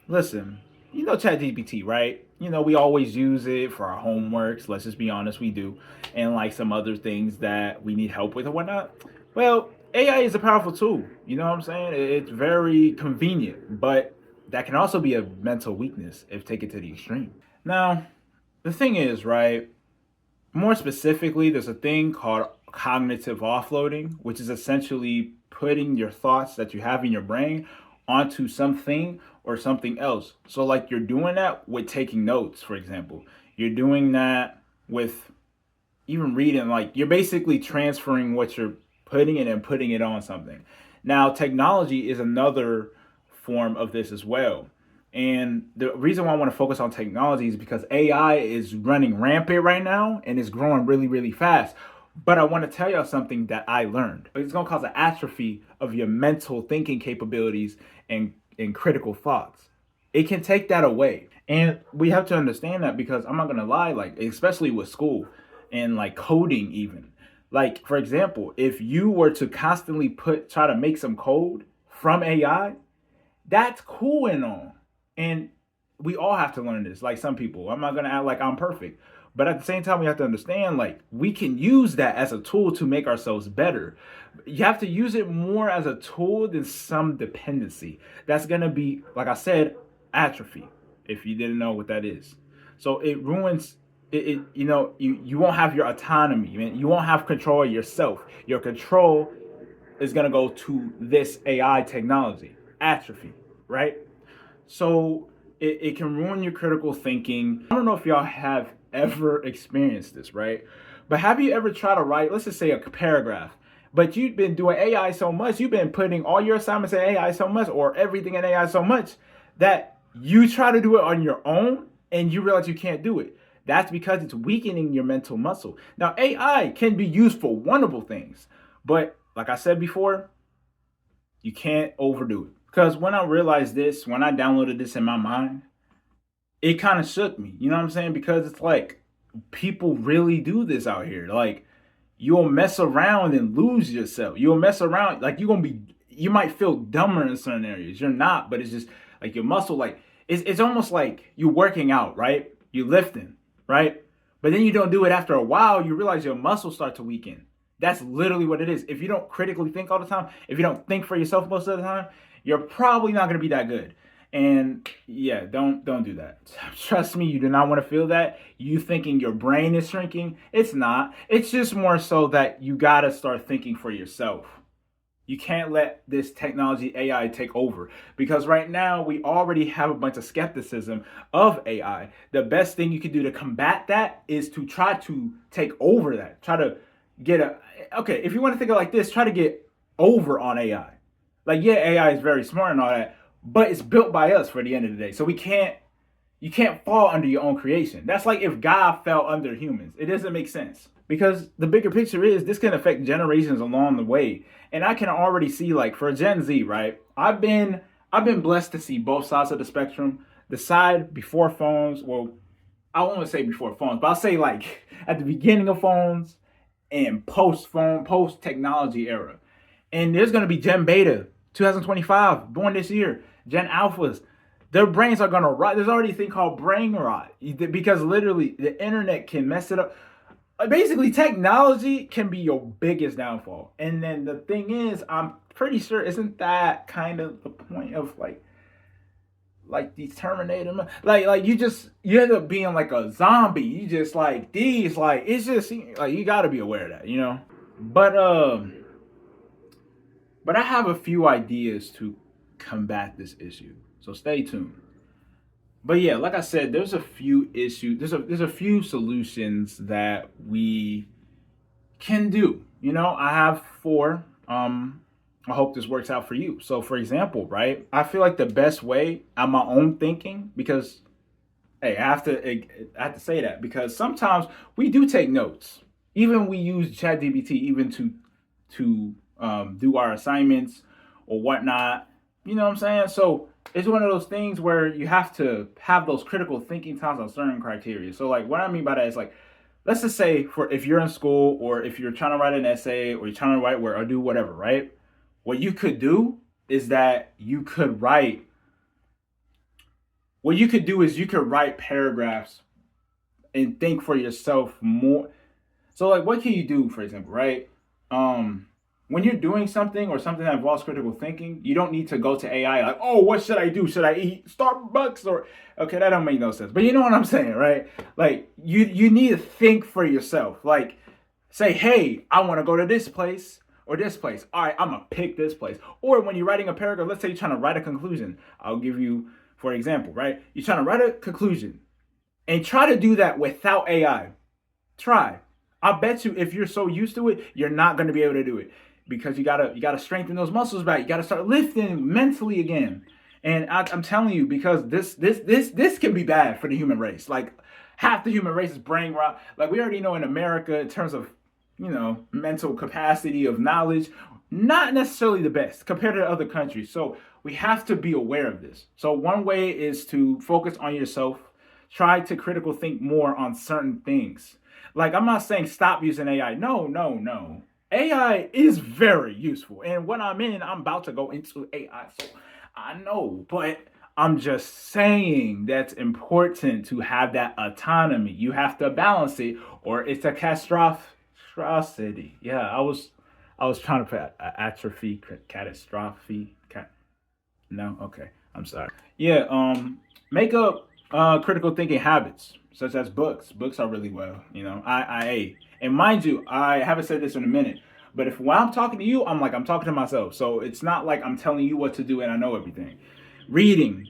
Listen, you know ChatGPT, right? You know, we always use it for our homeworks. Let's just be honest, we do. And like some other things that we need help with or whatnot. Well, AI is a powerful tool. You know what I'm saying? It's very convenient, but that can also be a mental weakness if taken to the extreme. Now, the thing is, right? More specifically, there's a thing called cognitive offloading, which is essentially putting your thoughts that you have in your brain onto something or something else. So, like, you're doing that with taking notes, for example. You're doing that with even reading, like, you're basically transferring what you're putting in and putting it on something. Now, technology is another form of this as well. And the reason why I want to focus on technology is because AI is running rampant right now and is growing really, really fast. But I want to tell y'all something that I learned. It's going to cause an atrophy of your mental thinking capabilities and critical thoughts. It can take that away. And we have to understand that because I'm not going to lie, like, especially with school and like coding, even. Like, for example, if you were to constantly try to make some code from AI, that's cool and all. And we all have to learn this. Like some people, I'm not gonna act like I'm perfect, but at the same time, we have to understand like we can use that as a tool to make ourselves better. You have to use it more as a tool than some dependency. That's gonna be, like I said, atrophy. If you didn't know what that is, so it ruins. You know, you won't have your autonomy, man. You won't have control of yourself. Your control is going to go to this AI technology, atrophy, right? So it can ruin your critical thinking. I don't know if y'all have ever experienced this, right? But have you ever tried to write, let's just say a paragraph, but you've been doing AI so much, you've been putting all your assignments in AI so much, or everything in AI so much, that you try to do it on your own and you realize you can't do it. That's because it's weakening your mental muscle. Now, AI can be used for wonderful things, but like I said before, you can't overdo it. Because when I realized this, when I downloaded this in my mind, it kind of shook me. You know what I'm saying? Because it's like people really do this out here. Like you'll mess around and lose yourself. You'll mess around like you might feel dumber in certain areas. You're not, but it's just like your muscle like it's almost like you working out, right? You lifting, right? But then you don't do it after a while, you realize your muscles start to weaken. That's literally what it is. If you don't critically think all the time, if you don't think for yourself most of the time, you're probably not going to be that good. And yeah, don't do that. Trust me, you do not want to feel that. You thinking your brain is shrinking. It's not. It's just more so that you got to start thinking for yourself. You can't let this technology AI take over because right now we already have a bunch of skepticism of AI. The best thing you can do to combat that is to try to take over that. Try to get a okay, if you want to think of it like this, try to get over on AI. Like yeah, AI is very smart and all that, but it's built by us for the end of the day. So we can't you can't fall under your own creation. That's like if God fell under humans. It doesn't make sense. Because the bigger picture is this can affect generations along the way. And I can already see like for Gen Z, right? I've been blessed to see both sides of the spectrum. The side before phones, well, I won't say before phones, but I'll say like at the beginning of phones and post phone, post technology era. And there's gonna be Gen Beta 2025, born this year, Gen Alphas, their brains are gonna rot. There's already a thing called brain rot because literally the internet can mess it up. Basically, technology can be your biggest downfall. And then the thing is, I'm pretty sure isn't that kind of the point of like these Terminator, like you end up being like a zombie. You just like these, like it's just like you got to be aware of that, you know. But but I have a few ideas to combat this issue. So stay tuned. But yeah, like I said, there's a few issues. There's a few solutions that we can do. You know, I have four. I hope this works out for you. So, for example, right, I feel like the best way on my own thinking, because hey, I have to say that because sometimes we do take notes. Even we use ChatGPT even to do our assignments or whatnot. You know what I'm saying? So it's one of those things where you have to have those critical thinking times on certain criteria. So like what I mean by that is like let's just say for if you're in school or if you're trying to write an essay or you're trying to write where or do whatever, right? What you could do is that you could write what you could do is you could write paragraphs and think for yourself more. So like what can you do, for example, right? Um when you're doing something or something that involves critical thinking, you don't need to go to AI like, oh, what should I do? Should I eat Starbucks or okay, that don't make no sense. But you know what I'm saying, right? Like you need to think for yourself. Like say, hey, I want to go to this place or this place. All right, I'm gonna pick this place. Or when you're writing a paragraph, let's say you're trying to write a conclusion. I'll give you, for example, right? You're trying to write a conclusion and try to do that without AI. Try. I bet you if you're so used to it, you're not going to be able to do it because you gotta strengthen those muscles back. You gotta start lifting mentally again. And I'm telling you, because this can be bad for the human race. Like half the human race is brain rot. Like we already know in America, in terms of mental capacity of knowledge, not necessarily the best compared to other countries. So we have to be aware of this. So one way is to focus on yourself. Try to critical think more on certain things. Like I'm not saying stop using AI. No, no, no. AI is very useful. And when I'm about to go into AI. So I know, but I'm just saying that's important to have that autonomy. You have to balance it, or it's a catastrophe. Yeah, I was trying to put atrophy, catastrophe. No, okay. I'm sorry. Yeah, make up critical thinking habits, such as books. Books are really well, IA. And mind you, I haven't said this in a minute, but if when I'm talking to you, I'm talking to myself. So it's not like I'm telling you what to do and I know everything. Reading,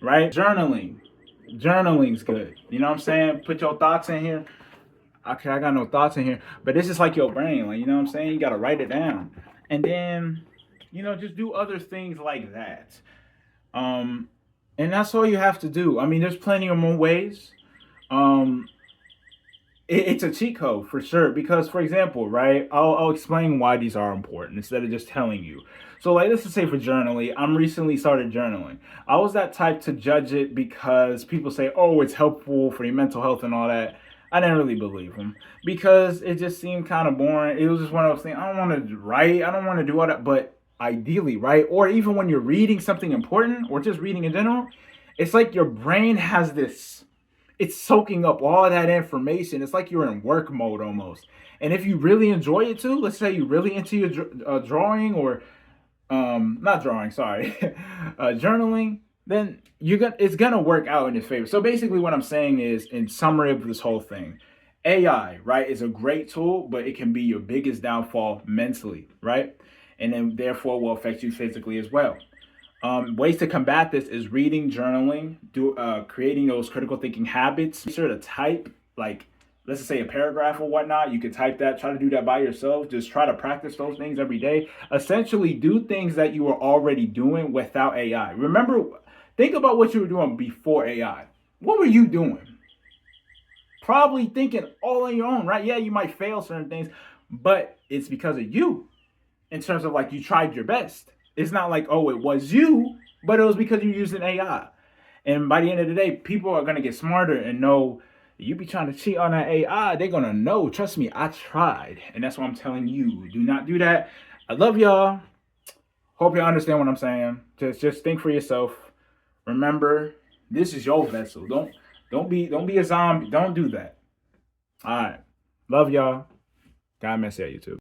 right? Journaling. Journaling's good. You know what I'm saying? Put your thoughts in here. Okay, I got no thoughts in here, but this is like your brain. Like, you know what I'm saying? You got to write it down. And then, just do other things like that. Um, and that's all you have to do. I mean, there's plenty of more ways. Um, it's a cheat code for sure. Because, for example, right, I'll explain why these are important instead of just telling you. So, like, let's just say for journaling, I'm recently started journaling. I was that type to judge it because people say, oh, it's helpful for your mental health and all that. I didn't really believe them because it just seemed kind of boring. It was just one of those things. I don't want to write. I don't want to do all that. But ideally, right? Or even when you're reading something important or just reading in general, it's like your brain has this, it's soaking up all that information. It's like you're in work mode almost. And if you really enjoy it too, let's say you're really into your drawing or not drawing, sorry, journaling, then it's gonna work out in your favor. So basically, what I'm saying is, in summary of this whole thing, AI, right, is a great tool, but it can be your biggest downfall mentally, right, and then therefore will affect you physically as well. Ways to combat this is reading, journaling, creating those critical thinking habits. Be sure to type, like, let's just say a paragraph or whatnot. You could type that, try to do that by yourself. Just try to practice those things every day. Essentially, do things that you were already doing without AI. Remember, think about what you were doing before AI. What were you doing? Probably thinking all on your own, right? Yeah, you might fail certain things, but it's because of you in terms of like you tried your best. It's not like, oh, it was you, but it was because you used an AI. And by the end of the day, people are going to get smarter and know you be trying to cheat on that AI. They're going to know. Trust me, I tried. And that's what I'm telling you. Do not do that. I love y'all. Hope you understand what I'm saying. Just think for yourself. Remember, this is your vessel. Don't be a zombie. Don't do that. All right. Love y'all. God bless you, YouTube.